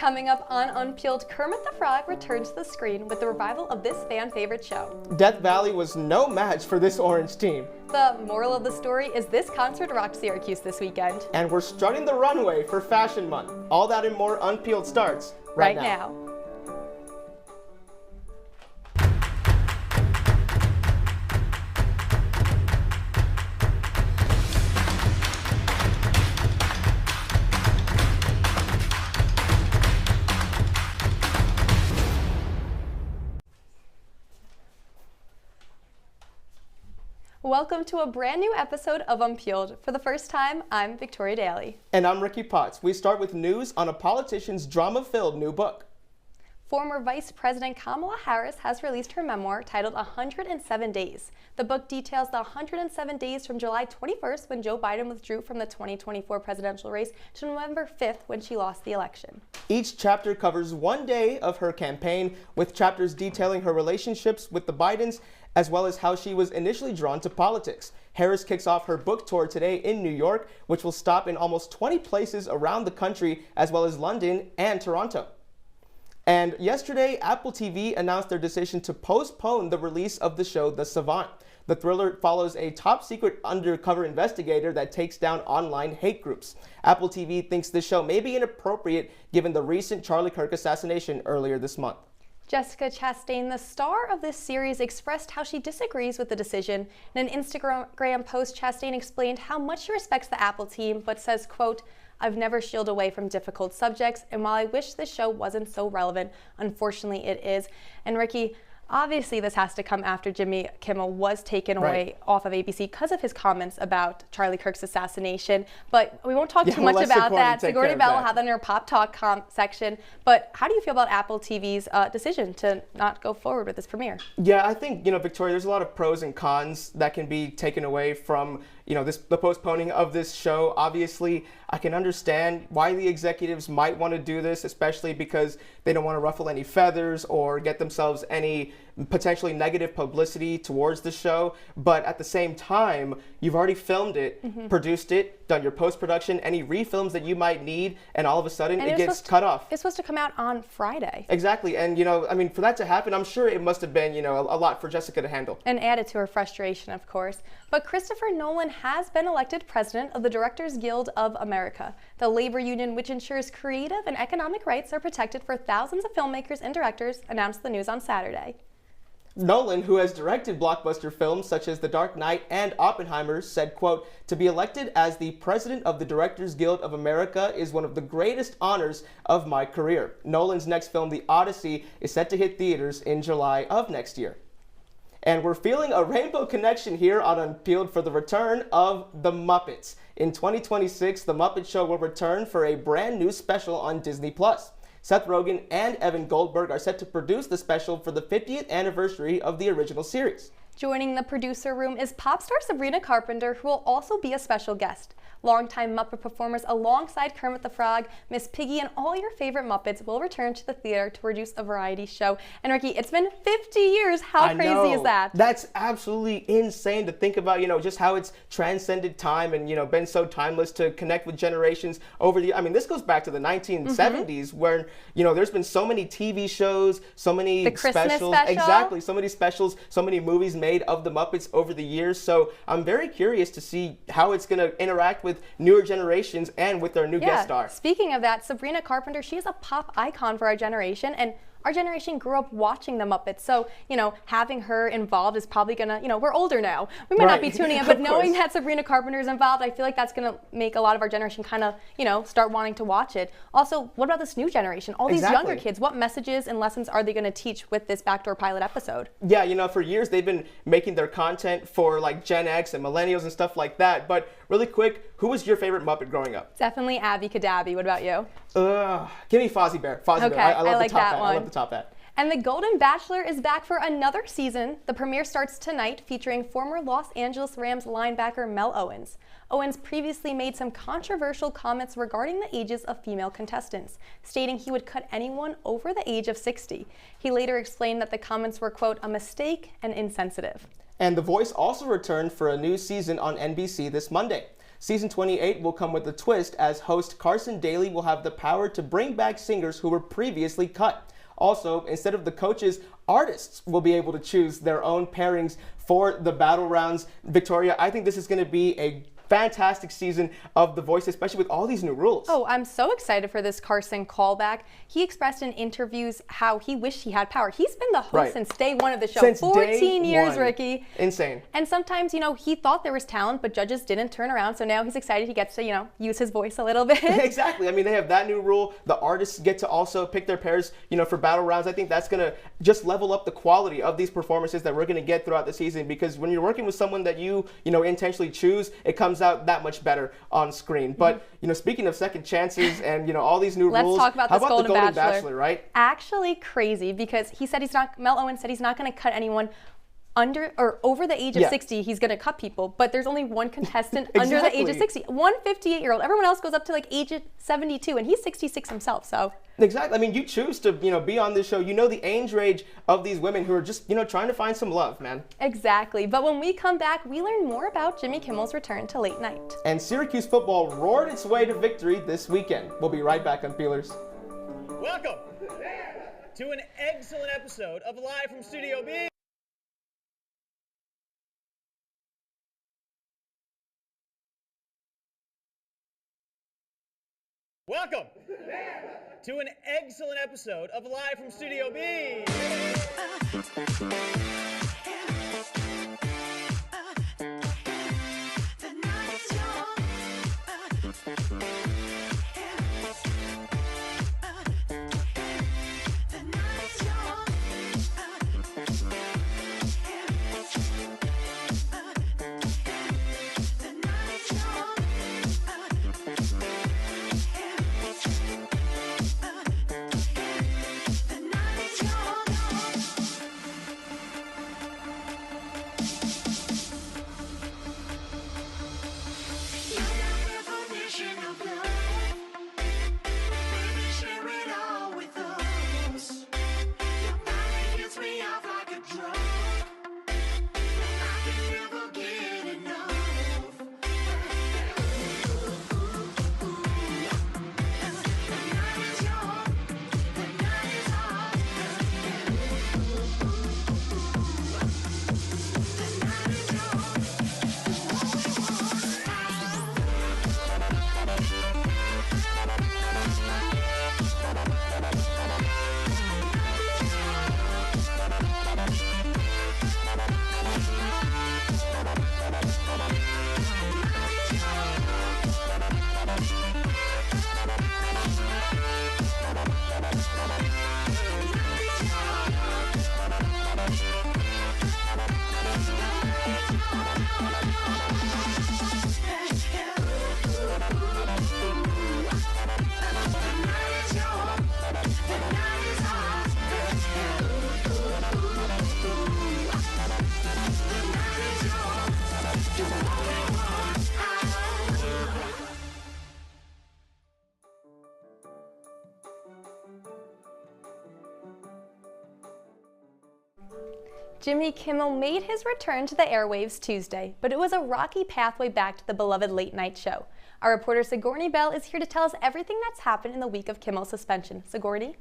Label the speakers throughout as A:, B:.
A: Coming up on Unpeeled, Kermit the Frog returns to the screen with the revival of this fan-favorite show.
B: Death Valley was no match for this orange team.
A: The moral of the story is this concert rocked Syracuse this weekend.
B: And we're strutting the runway for Fashion Month. All that and more Unpeeled starts right now.
A: Welcome to a brand new episode of Unpeeled. For the first time, I'm Victoria Daly.
B: And I'm Ricky Potts. We start with news on a politician's drama-filled new book.
A: Former Vice President Kamala Harris has released her memoir titled 107 Days. The book details the 107 days from July 21st when Joe Biden withdrew from the 2024 presidential race to November 5th when she lost the election.
B: Each chapter covers one day of her campaign, with chapters detailing her relationships with the Bidens, as well as how she was initially drawn to politics. Harris kicks off her book tour today in New York, which will stop in almost 20 places around the country, as well as London and Toronto. And yesterday, Apple TV announced their decision to postpone the release of the show The Savant. The thriller follows a top-secret undercover investigator that takes down online hate groups. Apple TV thinks this show may be inappropriate given the recent Charlie Kirk assassination earlier this month.
A: Jessica Chastain, the star of this series, expressed how she disagrees with the decision. In an Instagram post, Chastain explained how much she respects the Apple team, but says, quote, "I've never shied away from difficult subjects, and while I wish this show wasn't so relevant, unfortunately it is." And Ricky, obviously this has to come after Jimmy Kimmel was taken away off of ABC because of his comments about Charlie Kirk's assassination. But we won't talk too much about that. Sigourney Bell will have that in her Pop Talk section. But how do you feel about Apple TV's decision to not go forward with this premiere?
B: Yeah, I think, Victoria, there's a lot of pros and cons that can be taken away from, the postponing of this show. Obviously, I can understand why the executives might want to do this, especially because they don't want to ruffle any feathers or get themselves any potentially negative publicity towards the show. But at the same time, you've already filmed it, produced it, done your post-production, any refilms that you might need, and all of a sudden it gets cut off.
A: It's supposed to come out on Friday.
B: Exactly. And, for that to happen, I'm sure it must have been, a lot for Jessica to handle.
A: And added to her frustration, of course. But Christopher Nolan has been elected president of the Directors Guild of America, the labor union which ensures creative and economic rights are protected for thousands of filmmakers and directors, announced the news on Saturday.
B: Nolan, who has directed blockbuster films such as The Dark Knight and Oppenheimer, said, quote, "To be elected as the president of the Directors Guild of America is one of the greatest honors of my career." Nolan's next film, The Odyssey, is set to hit theaters in July of next year. And we're feeling a rainbow connection here on Unpeeled for the return of The Muppets. In 2026, The Muppet Show will return for a brand new special on Disney+. Seth Rogen and Evan Goldberg are set to produce the special for the 50th anniversary of the original series.
A: Joining the producer room is pop star Sabrina Carpenter, who will also be a special guest. Longtime Muppet performers alongside Kermit the Frog, Miss Piggy, and all your favorite Muppets will return to the theater to produce a variety show. And Ricky, it's been 50 years. How crazy is that?
B: That's absolutely insane to think about, just how it's transcended time and, been so timeless to connect with generations over this goes back to the 1970s where, there's been so many TV shows, so many
A: specials.
B: Exactly. So many specials, so many movies made of the Muppets over the years. So I'm very curious to see how it's going to interact with newer generations and with their new guest star.
A: Speaking of that, Sabrina Carpenter, she is a pop icon for our generation, and our generation grew up watching the Muppets. So, having her involved is probably gonna, we're older now. We might not be tuning in, but knowing that Sabrina Carpenter is involved, I feel like that's gonna make a lot of our generation kind of, start wanting to watch it. Also, what about this new generation? All these younger kids, what messages and lessons are they gonna teach with this backdoor pilot episode?
B: Yeah, for years they've been making their content for like Gen X and millennials and stuff like that. But really quick, who was your favorite Muppet growing up?
A: Definitely Abby Cadabby. What about you?
B: Give me Fozzie Bear. Fozzie Bear. I love
A: like
B: the top
A: that
B: hat.
A: one.
B: I love the top hat.
A: And The Golden Batchelor is back for another season. The premiere starts tonight, featuring former Los Angeles Rams linebacker Mel Owens. Owens previously made some controversial comments regarding the ages of female contestants, stating he would cut anyone over the age of 60. He later explained that the comments were, quote, "a mistake and insensitive."
B: And The Voice also returned for a new season on NBC this Monday. Season 28 will come with a twist, as host Carson Daly will have the power to bring back singers who were previously cut. Also, instead of the coaches, artists will be able to choose their own pairings for the battle rounds. Victoria, I think this is going to be a fantastic season of The Voice, especially with all these new rules.
A: Oh, I'm so excited for this Carson callback. He expressed in interviews how he wished he had power. He's been the host since day one of the show.
B: Since
A: 14 years,
B: one.
A: Ricky.
B: Insane.
A: And sometimes, he thought there was talent, but judges didn't turn around. So now he's excited he gets to, use his voice a little bit.
B: Exactly. I mean, they have that new rule. The artists get to also pick their pairs, for battle rounds. I think that's going to just level up the quality of these performances that we're going to get throughout the season, because when you're working with someone that you intentionally choose, it comes out that much better on screen. But, speaking of second chances and, all these new rules.
A: Let's talk about
B: how
A: this
B: about the
A: Golden
B: Bachelor, right?
A: Actually crazy, because he said Mel Owen said he's not going to cut anyone under or over the age of 60. He's going to cut people, but there's only one contestant under the age of 60. One 58-year-old. Everyone else goes up to like age 72, and he's 66 himself. So
B: exactly. I mean, you choose to be on this show. The age range of these women who are just trying to find some love, man.
A: Exactly. But when we come back, we learn more about Jimmy Kimmel's return to late night.
B: And Syracuse football roared its way to victory this weekend. We'll be right back, Unpeelers.
C: Welcome to an excellent episode of Live from Studio B. Welcome to an excellent episode of Live from Studio B.
A: Jimmy Kimmel made his return to the airwaves Tuesday, but it was a rocky pathway back to the beloved late-night show. Our reporter Sigourney Bell is here to tell us everything that's happened in the week of Kimmel's suspension. Sigourney?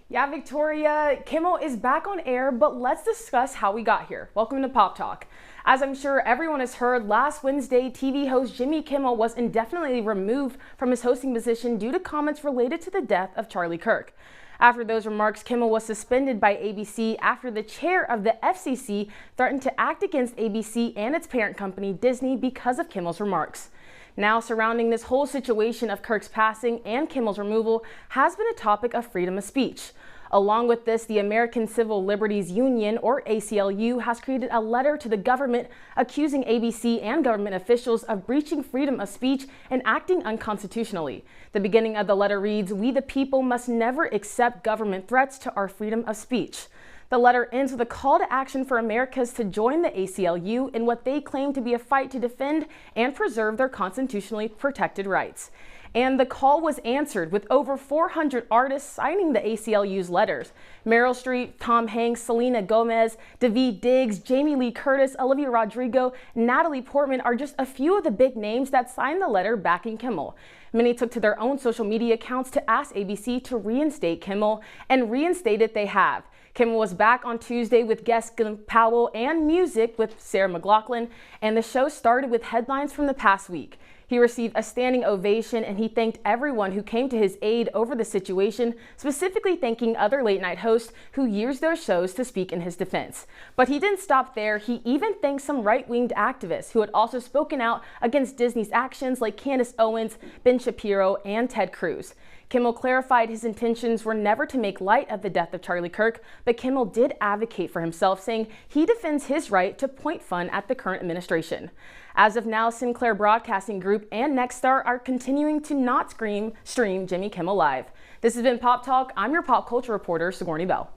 D: Yeah, Victoria, Kimmel is back on air, but let's discuss how we got here. Welcome to Pop Talk. As I'm sure everyone has heard, last Wednesday, TV host Jimmy Kimmel was indefinitely removed from his hosting position due to comments related to the death of Charlie Kirk. After those remarks, Kimmel was suspended by ABC after the chair of the FCC threatened to act against ABC and its parent company, Disney, because of Kimmel's remarks. Now, surrounding this whole situation of Kirk's passing and Kimmel's removal has been a topic of freedom of speech. Along with this, the American Civil Liberties Union, or ACLU, has created a letter to the government accusing ABC and government officials of breaching freedom of speech and acting unconstitutionally. The beginning of the letter reads, "We the people must never accept government threats to our freedom of speech." The letter ends with a call to action for Americans to join the ACLU in what they claim to be a fight to defend and preserve their constitutionally protected rights. And the call was answered with over 400 artists signing the ACLU's letters. Meryl Streep, Tom Hanks, Selena Gomez, Daveed Diggs, Jamie Lee Curtis, Olivia Rodrigo, Natalie Portman are just a few of the big names that signed the letter backing Kimmel. Many took to their own social media accounts to ask ABC to reinstate Kimmel, and reinstated they have. Kimmel was back on Tuesday with guest Glenn Powell and music with Sarah McLachlan, and the show started with headlines from the past week. He received a standing ovation, and he thanked everyone who came to his aid over the situation, specifically thanking other late-night hosts who used their shows to speak in his defense. But he didn't stop there. He even thanked some right-winged activists who had also spoken out against Disney's actions, like Candace Owens, Ben Shapiro, and Ted Cruz. Kimmel clarified his intentions were never to make light of the death of Charlie Kirk, but Kimmel did advocate for himself, saying he defends his right to point fun at the current administration. As of now, Sinclair Broadcasting Group and Nexstar are continuing to not stream Jimmy Kimmel Live. This has been Pop Talk. I'm your pop culture reporter, Sigourney Bell.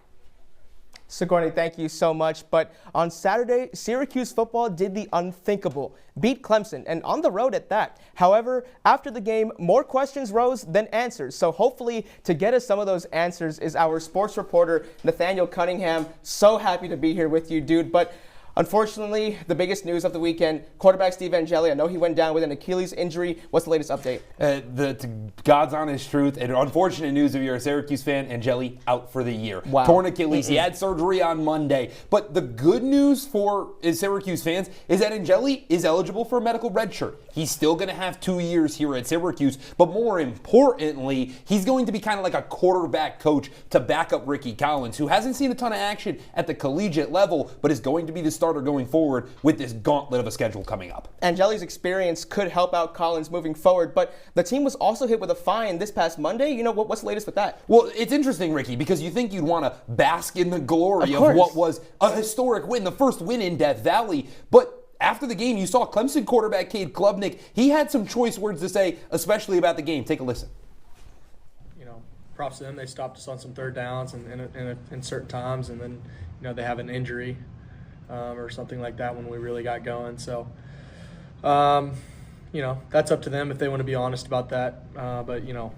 B: Sigourney, thank you so much. But on Saturday, Syracuse football did the unthinkable, beat Clemson, and on the road at that. However, after the game, more questions rose than answers. So hopefully, to get us some of those answers is our sports reporter, Nathaniel Cunningham. So happy to be here with you, dude. But unfortunately, the biggest news of the weekend, quarterback Steve Angeli, I know he went down with an Achilles injury. What's the latest update?
E: The God's honest truth and unfortunate news if you're a Syracuse fan, Angeli out for the year.
B: Wow.
E: Torn Achilles. He had surgery on Monday. But the good news for Syracuse fans is that Angeli is eligible for a medical redshirt. He's still going to have 2 years here at Syracuse, but more importantly, he's going to be kind of like a quarterback coach to back up Ricky Collins, who hasn't seen a ton of action at the collegiate level, but is going to be the starter going forward with this gauntlet of a schedule coming up.
B: Angeli's experience could help out Collins moving forward, but the team was also hit with a fine this past Monday. You know, what's the latest with that?
E: Well, it's interesting, Ricky, because you think you'd want to bask in the glory of what was a historic win, the first win in Death Valley, but after the game, you saw Clemson quarterback Cade Klubnik. He had some choice words to say, especially about the game. Take a listen.
F: You know, props to them. They stopped us on some third downs and in certain times, and then, you know, they have an injury or something like that when we really got going. So, you know, that's up to them if they want to be honest about that. But, you know.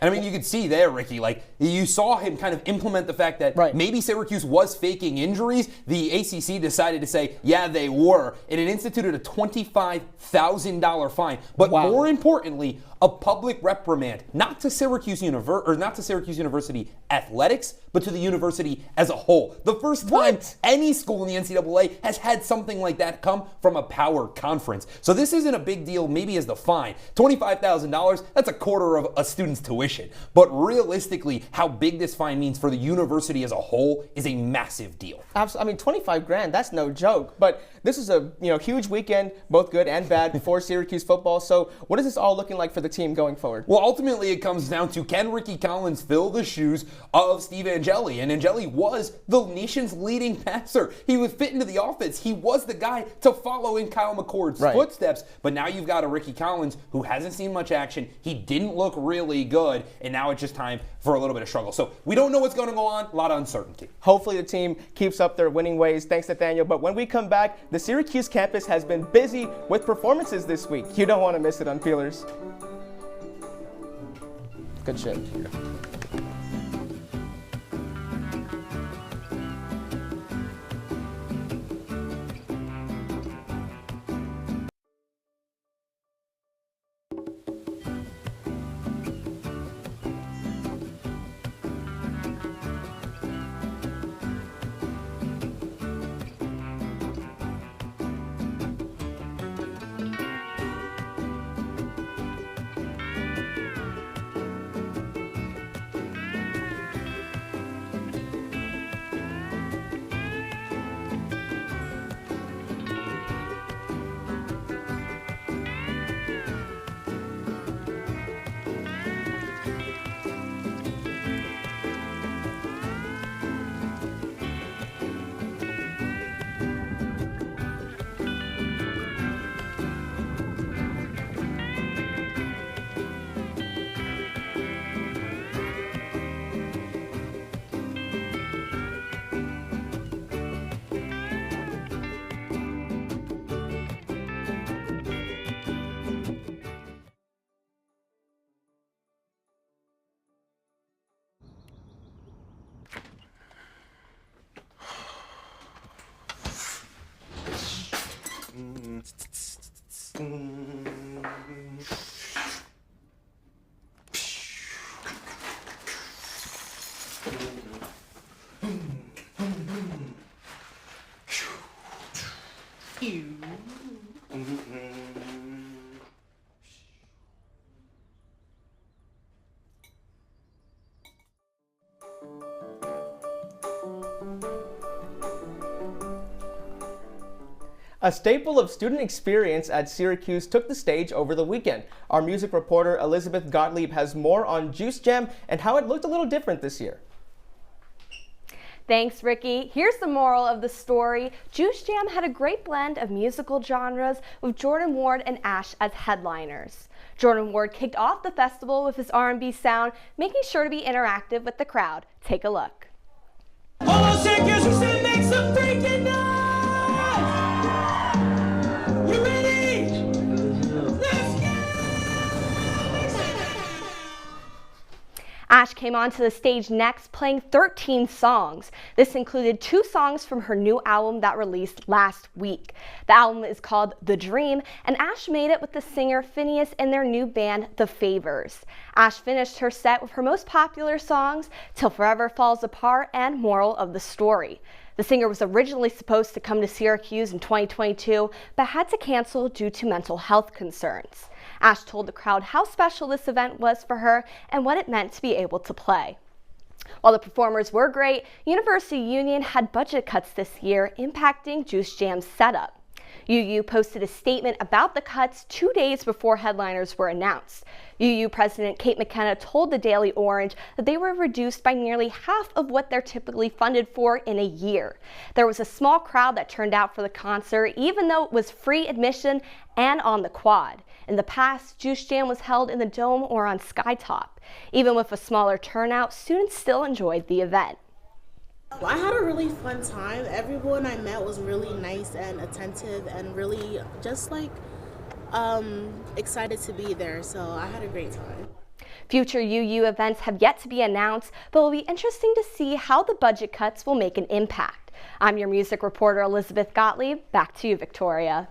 E: And I mean, you could see there, Ricky, like you saw him kind of implement the fact that maybe Syracuse was faking injuries. The ACC decided to say, yeah, they were, and it instituted a $25,000 fine. But more importantly, a public reprimand, not to Syracuse University athletics, but to the university as a whole. The first time any school in the NCAA has had something like that come from a power conference. So this isn't a big deal, maybe as the fine. $25,000, that's a quarter of a student's tuition. But realistically, how big this fine means for the university as a whole is a massive deal.
B: Absolutely. I mean, 25 grand, that's no joke. But this is a huge weekend, both good and bad, for Syracuse football. So what is this all looking like for the team going forward?
E: Well, ultimately, it comes down to, can Ricky Collins fill the shoes of Steve Angeli? And Angeli was the nation's leading passer. He would fit into the offense. He was the guy to follow in Kyle McCord's footsteps. But now you've got a Ricky Collins who hasn't seen much action. He didn't look really good. And now it's just time for a little bit of struggle. So we don't know what's going to go on. A lot of uncertainty.
B: Hopefully the team keeps up their winning ways. Thanks, Nathaniel. But when we come back, the Syracuse campus has been busy with performances this week. You don't want to miss it, Unpeelers. Good shit. A staple of student experience at Syracuse took the stage over the weekend. Our music reporter Elizabeth Gottlieb has more on Juice Jam and how it looked a little different this year.
A: Thanks, Ricky. Here's the moral of the story. Juice Jam had a great blend of musical genres with Jordan Ward and Ash as headliners. Jordan Ward kicked off the festival with his R&B sound, making sure to be interactive with the crowd. Take a look.
G: All those shakers who said make some freaking noise! You ready? Let's go!
A: Ash came onto the stage next, playing 13 songs. This included 2 songs from her new album that released last week. The album is called The Dream, and Ash made it with the singer Phineas and their new band, The Favors. Ash finished her set with her most popular songs, Till Forever Falls Apart and Moral of the Story. The singer was originally supposed to come to Syracuse in 2022, but had to cancel due to mental health concerns. Ash told the crowd how special this event was for her and what it meant to be able to play. While the performers were great, University Union had budget cuts this year, impacting Juice Jam's setup. UU posted a statement about the cuts 2 days before headliners were announced. UU President Kate McKenna told the Daily Orange that they were reduced by nearly half of what they're typically funded for in a year. There was a small crowd that turned out for the concert, even though it was free admission and on the quad. In the past, Juice Jam was held in the Dome or on Skytop. Even with a smaller turnout, students still enjoyed the event.
H: Well, I had a really fun time. Everyone I met was really nice and attentive and really just like excited to be there. So I had a great time.
A: Future UU events have yet to be announced, but it will be interesting to see how the budget cuts will make an impact. I'm your music reporter, Elizabeth Gottlieb. Back to you, Victoria.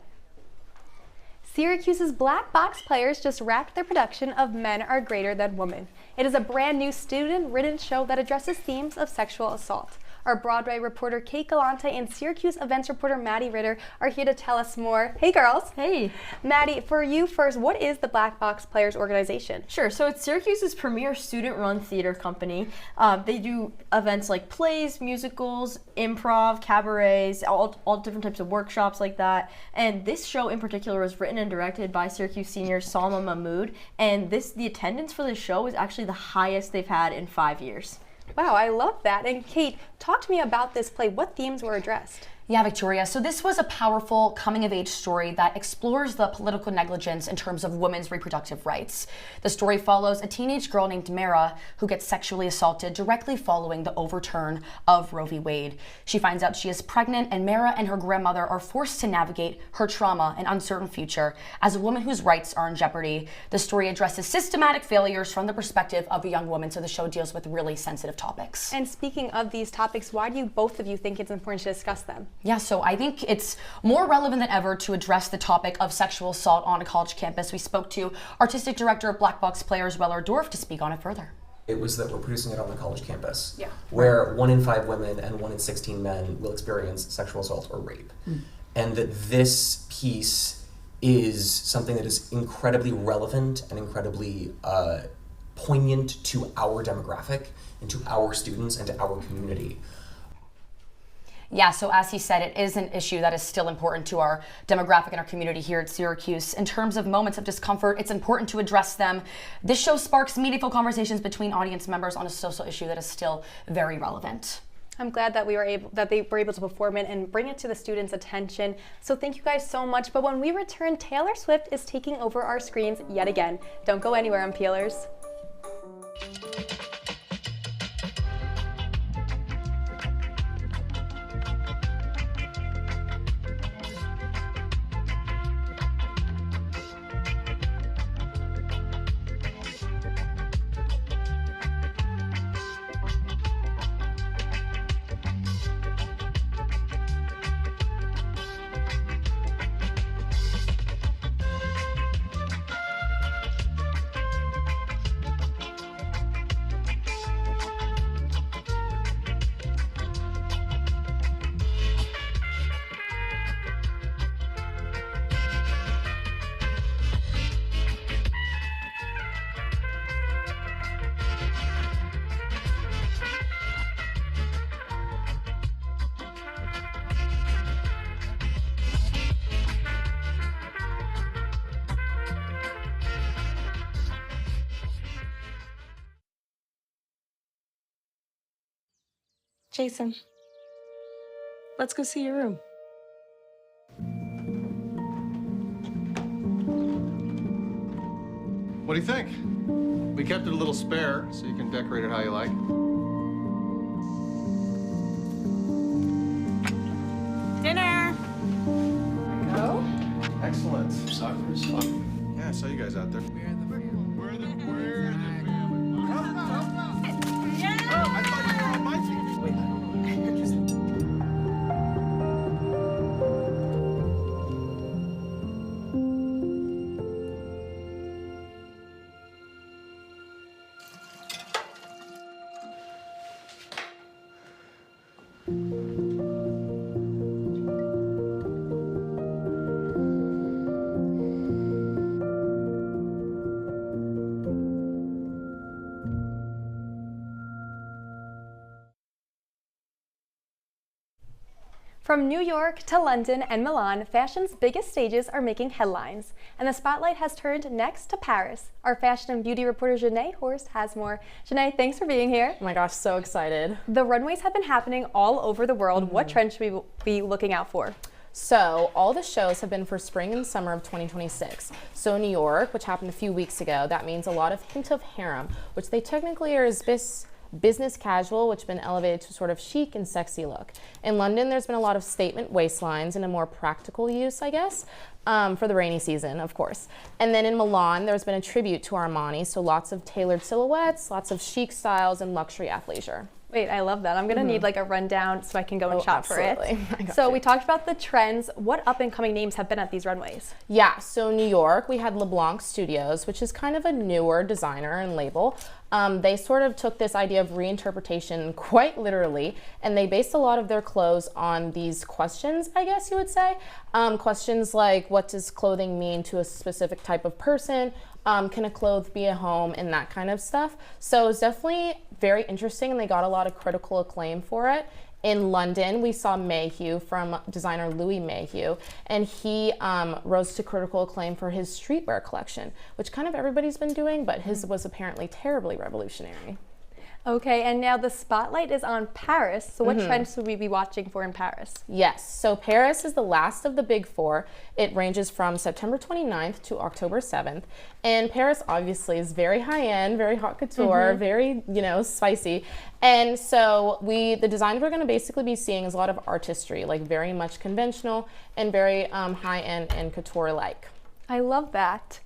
A: Syracuse's Black Box Players just wrapped their production of Men Are Greater Than Women. It is a brand new student-written show that addresses themes of sexual assault. Our Broadway reporter Kate Galante and Syracuse events reporter Maddie Ritter are here to tell us more. Hey girls.
I: Hey.
A: Maddie, for you first, what is the Black Box Players organization?
I: Sure, so it's Syracuse's premier student-run theater company. They do events like plays, musicals, improv, cabarets, all different types of workshops like that. And this show in particular was written and directed by Syracuse senior Salma Mahmood. And the attendance for this show is actually the highest they've had in 5 years.
A: Wow, I love that. And Kate, talk to me about this play. What themes were addressed?
J: Yeah, Victoria. So this was a powerful coming-of-age story that explores the political negligence in terms of women's reproductive rights. The story follows a teenage girl named Mara who gets sexually assaulted directly following the overturn of Roe v. Wade. She finds out she is pregnant, and Mara and her grandmother are forced to navigate her trauma and uncertain future as a woman whose rights are in jeopardy. The story addresses systematic failures from the perspective of a young woman, so the show deals with really sensitive topics.
A: And speaking of these topics, why do you both of you think it's important to discuss them?
J: Yeah, so I think it's more relevant than ever to address the topic of sexual assault on a college campus. We spoke to Artistic Director of Black Box Players, Weller Dorff, to speak on it further.
K: It was that we're producing it on the college campus, where 1 in 5 women and 1 in 16 men will experience sexual assault or rape. And that this piece is something that is incredibly relevant and incredibly poignant to our demographic and to our students and to our community.
J: Yeah, so as he said, it is an issue that is still important to our demographic and our community here at Syracuse. In terms of moments of discomfort, it's important to address them. This show sparks meaningful conversations between audience members on a social issue that is still very relevant.
A: I'm glad that they were able to perform it and bring it to the students' attention. So thank you guys so much. But when we return, Taylor Swift is taking over our screens yet again. Don't go anywhere, Unpeelers.
L: Jason, let's go see your room.
M: What do you think? We kept it a little spare, so you can decorate it how you like.
L: Dinner.
M: Go. Excellent. Soccer is fun. Yeah, I saw you guys out there. We're the family. Come on. Yeah. Oh, I thought you were on my team. Wait,
A: From New York to London and Milan, fashion's biggest stages are making headlines, and the spotlight has turned next to Paris. Our fashion and beauty reporter Janae Horst has more. Janae, thanks for being here.
D: Oh my gosh, so excited.
A: The runways have been happening all over the world. What trends should we be looking out for?
D: So all the shows have been for spring and summer of 2026. So New York, which happened a few weeks ago, that means a lot of hint of harem, which they technically are as business casual, which has been elevated to sort of chic and sexy look. In London, there's been a lot of statement waistlines and a more practical use, I guess, for the rainy season, of course. And then in Milan, there's been a tribute to Armani, so lots of tailored silhouettes, lots of chic styles, and luxury athleisure.
A: Wait, I love that. I'm gonna need like a rundown so I can go and shop
D: absolutely.
A: for it. So we talked about the trends. What up and coming names have been at these runways?
D: Yeah, so New York, we had LeBlanc Studios, which is kind of a newer designer and label. They sort of took this idea of reinterpretation quite literally, and they based a lot of their clothes on these questions, I guess you would say. Questions like, what does clothing mean to a specific type of person? Can a clothes be a home, and that kind of stuff. So it's definitely very interesting, and they got a lot of critical acclaim for it. In London, we saw Mayhew from designer Louis Mayhew, and he rose to critical acclaim for his streetwear collection, which kind of everybody's been doing, but his was apparently terribly revolutionary.
A: Okay, and now the spotlight is on Paris. So what trends should we be watching for in Paris?
D: Yes, so Paris is the last of the big four. It ranges from September 29th to October 7th. And Paris obviously is very high-end, very haute couture, very, spicy. And so the designs we're gonna basically be seeing is a lot of artistry, like very much conventional and very high-end and couture-like.
A: I love that.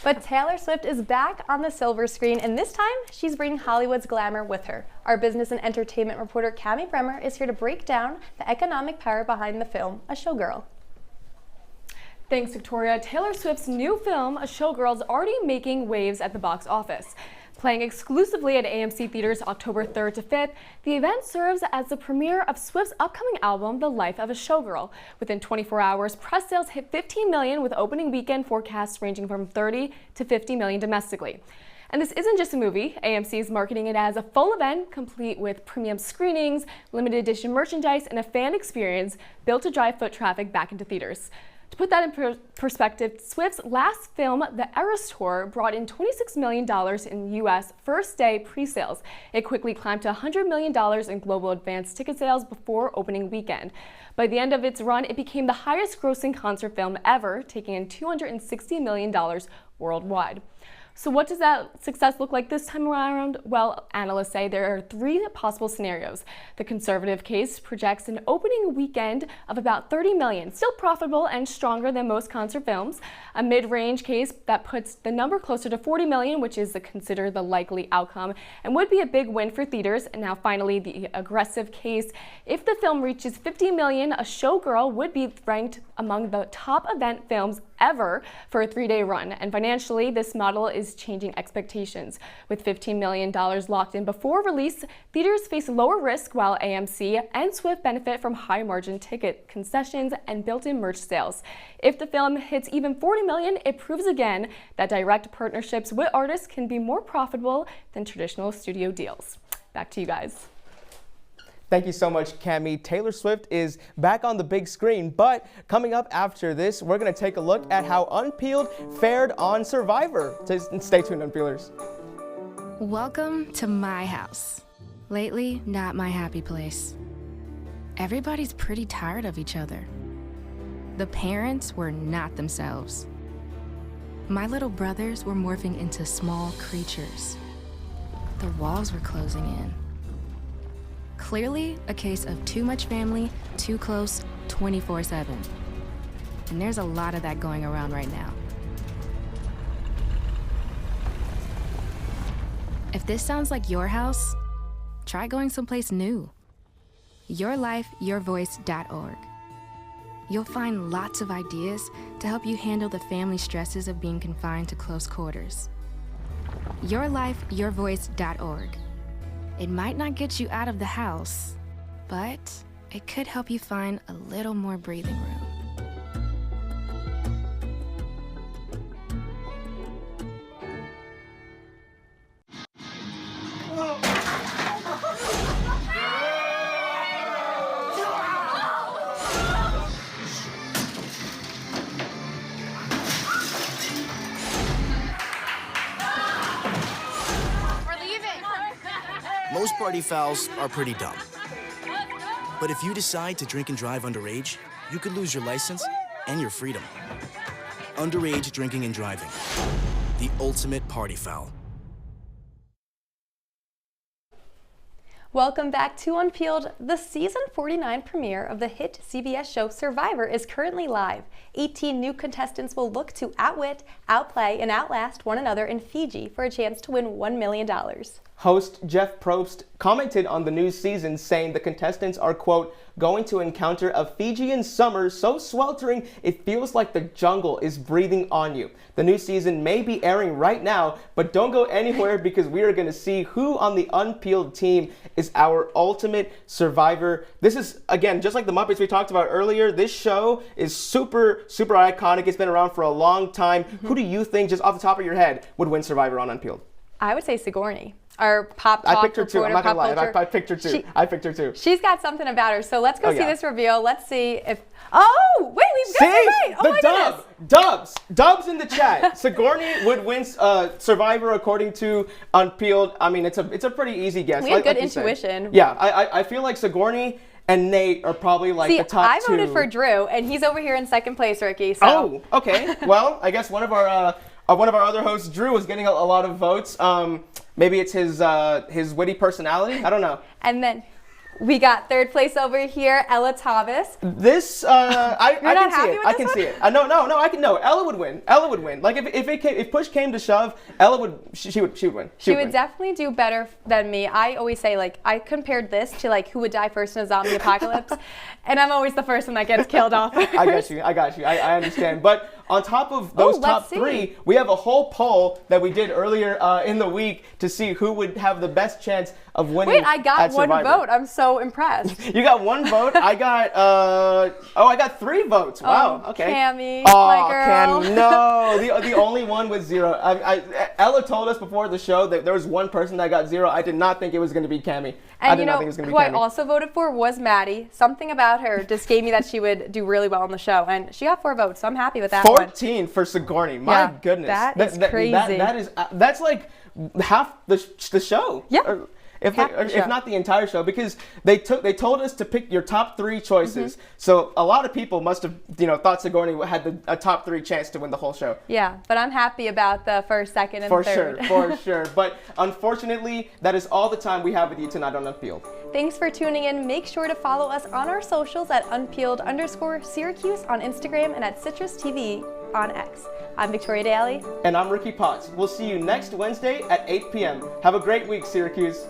A: But Taylor Swift is back on the silver screen, and this time she's bringing Hollywood's glamour with her. Our business and entertainment reporter Cami Bremer is here to break down the economic power behind the film, A Showgirl.
D: Thanks, Victoria. Taylor Swift's new film, A Showgirl, is already making waves at the box office. Playing exclusively at AMC theaters October 3rd to 5th, the event serves as the premiere of Swift's upcoming album, The Life of a Showgirl. Within 24 hours, press sales hit 15 million, with opening weekend forecasts ranging from 30 to 50 million domestically. And this isn't just a movie. AMC is marketing it as a full event, complete with premium screenings, limited edition merchandise, and a fan experience built to drive foot traffic back into theaters. To put that in perspective, Swift's last film, The Eras Tour, brought in $26 million in U.S. first-day pre-sales. It quickly climbed to $100 million in global advance ticket sales before opening weekend. By the end of its run, it became the highest-grossing concert film ever, taking in $260 million worldwide. So what does that success look like this time around? Well, analysts say there are three possible scenarios. The conservative case projects an opening weekend of about 30 million, still profitable and stronger than most concert films. A mid-range case that puts the number closer to 40 million, which is considered the likely outcome and would be a big win for theaters. And now finally, the aggressive case. If the film reaches 50 million, A Showgirl would be ranked among the top event films ever for a 3-day run. And financially, this model is changing expectations. With $15 million locked in before release, theaters face lower risk, while AMC and Swift benefit from high margin ticket concessions and built-in merch sales. If the film hits even 40 million, it proves again that direct partnerships with artists can be more profitable than traditional studio deals. Back to you guys.
B: Thank you so much, Cami. Taylor Swift is back on the big screen, but coming up after this, we're going to take a look at how Unpeeled fared on Survivor. Stay tuned, Unpeelers.
N: Welcome to my house. Lately, not my happy place. Everybody's pretty tired of each other. The parents were not themselves. My little brothers were morphing into small creatures. The walls were closing in. Clearly, a case of too much family, too close, 24/7. And there's a lot of that going around right now. If this sounds like your house, try going someplace new. YourLifeYourVoice.org. You'll find lots of ideas to help you handle the family stresses of being confined to close quarters. YourLifeYourVoice.org. It might not get you out of the house, but it could help you find a little more breathing room.
O: Most party fouls are pretty dumb. But if you decide to drink and drive underage, you could lose your license and your freedom. Underage drinking and driving. The ultimate party foul.
A: Welcome back to Unpeeled. The season 49 premiere of the hit CBS show Survivor is currently live. 18 new contestants will look to outwit, outplay, and outlast one another in Fiji for a chance to win $1 million.
B: Host Jeff Probst commented on the new season, saying the contestants are, quote, going to encounter a Fijian summer so sweltering it feels like the jungle is breathing on you. The new season may be airing right now, but don't go anywhere because we are going to see who on the Unpeeled team is our ultimate survivor. This is, again, just like the Muppets we talked about earlier, this show is super, super iconic. It's been around for a long time. Who do you think, just off the top of your head, would win Survivor on Unpeeled?
A: I would say Sigourney. Our pop talk
B: I picked her too. I'm not gonna lie.
A: Culture.
B: I picked her too. I picked her too.
A: She's got something about her. So let's go see this reveal. Let's see if. Oh wait, we've got it right. Oh my goodness.
B: Dubs in the chat. Sigourney would win Survivor according to Unpeeled. I mean, it's a pretty easy guess.
A: We have good intuition.
B: Yeah, I feel like Sigourney and Nate are probably like the top two.
A: I voted for Drew, and he's over here in second place, Ricky. So.
B: Oh, okay. Well, I guess one of our other hosts, Drew, is getting a lot of votes. Maybe it's his witty personality. I don't know.
A: And then we got third place over here, Ella Thomas.
B: This I can see it. I can see it. No, I can. No, Ella would win. Ella would win. Like if push came to shove, Ella would. She would win.
A: She would definitely do better than me. I always say, like, I compared this to like who would die first in a zombie apocalypse, and I'm always the first one that gets killed off first.
B: I got you. I understand. But on top of those top three, we have a whole poll that we did earlier in the week to see who would have the best chance of winning.
A: Wait, I got one vote. I'm so impressed.
B: You got one vote. I got I got 3 votes. Wow. Okay.
A: Cammy, my girl.
B: Cammy, no. The only one was 0. Ella told us before the show that there was one person that got 0. I did not think it was going to be Cammy.
A: And
B: I did not think it was going to be
A: Cammy.
B: Cammy.
A: Who I also voted for was Maddie. Something about her just gave me that she would do really well on the show, and she got 4 votes. So I'm happy with that.
B: 14 for Sigourney. My goodness.
A: That is crazy.
B: That's like half the show.
A: Yeah.
B: If not the entire show, because they told us to pick your top 3 choices. So a lot of people must have thought Sigourney had a top 3 chance to win the whole show.
A: Yeah, but I'm happy about the first, second, and third.
B: For sure. But unfortunately, that is all the time we have with you tonight on Unpeeled.
A: Thanks for tuning in. Make sure to follow us on our socials at Unpeeled_Syracuse on Instagram and at CitrusTV on X. I'm Victoria Daly.
B: And I'm Ricky Potts. We'll see you next Wednesday at 8 p.m. Have a great week, Syracuse.